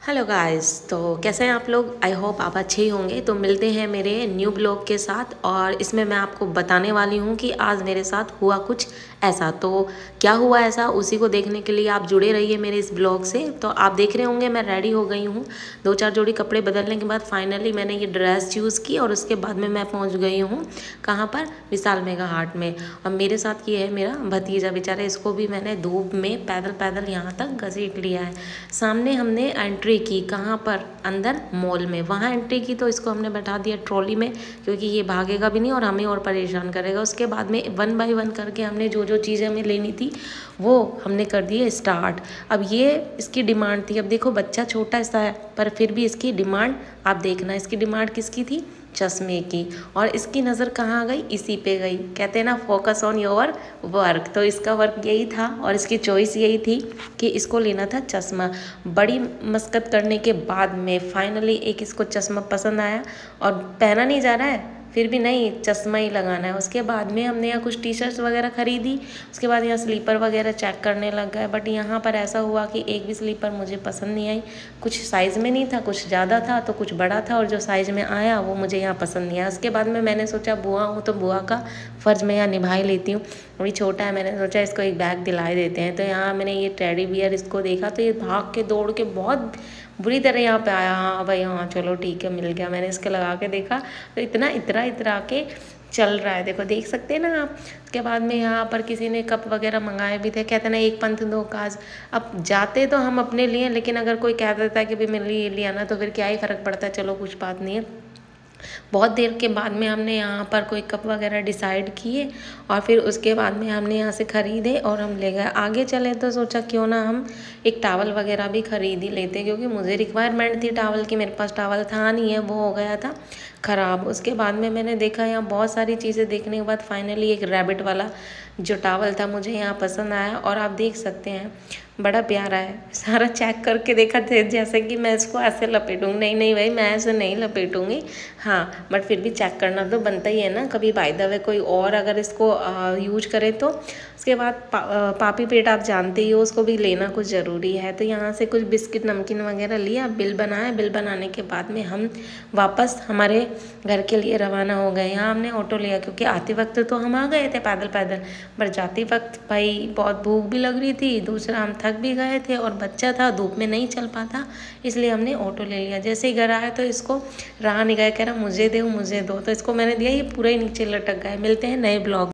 Hello guys, तो कैसे हैं आप लोग। आई होप आप अच्छे ही होंगे। तो मिलते हैं मेरे न्यू ब्लॉग के साथ और इसमें मैं आपको बताने वाली हूँ कि आज मेरे साथ हुआ कुछ ऐसा। तो क्या हुआ ऐसा, उसी को देखने के लिए आप जुड़े रहिए मेरे इस ब्लॉग से। तो आप देख रहे होंगे मैं रेडी हो गई हूँ। 2-4 जोड़ी कपड़े बदलने के बाद फाइनली मैंने ये ड्रेस चूज़ की और उसके बाद में मैं पहुँच गई हूँ कहाँ पर, विशाल मेगा हाट में। और मेरे साथ ये है मेरा भतीजा, बेचारा इसको भी मैंने धूप में पैदल पैदल यहाँ तक घसीट लिया है। सामने हमने एंट्री की, कहाँ पर, अंदर मॉल में, वहाँ एंट्री की। तो इसको हमने बैठा दिया ट्रॉली में क्योंकि ये भागेगा भी नहीं और हमें और परेशान करेगा। उसके बाद में 1 बाय 1 करके हमने जो जो चीज़ें हमें लेनी थी वो हमने कर दिए स्टार्ट। अब ये इसकी डिमांड थी। अब देखो बच्चा छोटा सा है पर फिर भी इसकी डिमांड, आप देखना इसकी डिमांड किसकी थी, चश्मे की। और इसकी नज़र कहाँ गई, इसी पे गई। कहते हैं ना फोकस ऑन योर वर्क, तो इसका वर्क यही था और इसकी चॉइस यही थी कि इसको लेना था चश्मा। बड़ी मशक्क़त करने के बाद में फाइनली एक इसको चश्मा पसंद आया और पहना नहीं जा रहा है, फिर भी नहीं चश्मा ही लगाना है। उसके बाद में हमने यहाँ कुछ टी शर्ट्स वगैरह ख़रीदी। उसके बाद यहाँ स्लीपर वगैरह चेक करने लग गए। बट यहाँ पर ऐसा हुआ कि एक भी स्लीपर मुझे पसंद नहीं आई। कुछ साइज़ में नहीं था, कुछ ज़्यादा था तो कुछ बड़ा था, और जो साइज़ में आया वो मुझे यहाँ पसंद नहीं आया। उसके बाद में मैंने सोचा बुआ हूँ तो बुआ का फ़र्ज़ मैं यहाँ निभा ही लेती हूँ। अभी छोटा है, मैंने सोचा इसको एक बैग दिला देते हैं। तो यहाँ मैंने ये टेडी बियर इसको देखा तो ये भाग के दौड़ के बहुत बुरी तरह यहाँ पे आया। हाँ भाई हाँ चलो ठीक है, मिल गया। मैंने इसके लगा के देखा तो इतना इतरा के चल रहा है, देखो देख सकते हैं ना आप। उसके बाद में यहाँ पर किसी ने कप वगैरह मंगाए भी थे। कहते ना एक पंथ दो काज। अब जाते तो हम अपने लिए, लेकिन अगर कोई कह देता है कि भाई मेरे लिए ये लिया ना, तो फिर क्या ही फ़र्क पड़ता है। चलो कुछ बात नहीं है। बहुत देर के बाद में हमने यहाँ पर कोई कप वगैरह डिसाइड किए और फिर उसके बाद में हमने यहाँ से ख़रीदे और हम ले गए। आगे चले तो सोचा क्यों ना हम एक टावल वगैरह भी ख़रीद ही लेते, क्योंकि मुझे रिक्वायरमेंट थी टावल की, मेरे पास टावल था नहीं है, वो हो गया था ख़राब। उसके बाद में मैंने देखा यहाँ बहुत सारी चीज़ें देखने के बाद फाइनली एक रैबिट वाला जो टावल था मुझे यहाँ पसंद आया। और आप देख सकते हैं बड़ा प्यारा है। सारा चेक करके देखा थे जैसे कि मैं इसको ऐसे लपेटूँगी, नहीं नहीं भाई मैं ऐसे नहीं लपेटूँगी। हाँ बट फिर भी चेक करना तो बनता ही है ना, कभी बाय द वे कोई और अगर इसको यूज करे तो। उसके बाद पापी पेट आप जानते ही हो, उसको भी लेना कुछ ज़रूरी है। तो यहाँ से कुछ बिस्किट नमकीन वगैरह लिया, बिल बनाया। बिल बनाने के बाद में हम वापस हमारे घर के लिए रवाना हो गए। यहाँ हमने ऑटो लिया क्योंकि आते वक्त तो हम आ गए थे पैदल पैदल, पर जाते वक्त भाई बहुत भूख भी लग रही थी, दूसरा हम थक भी गए थे और बच्चा था धूप में नहीं चल पाता, इसलिए हमने ऑटो ले लिया। जैसे ही घर आया तो इसको रहा नहीं गया, कह रहा मुझे दो मुझे दो, तो इसको मैंने दिया, ये पूरा ही नीचे लटक गया। मिलते हैं नए ब्लॉग।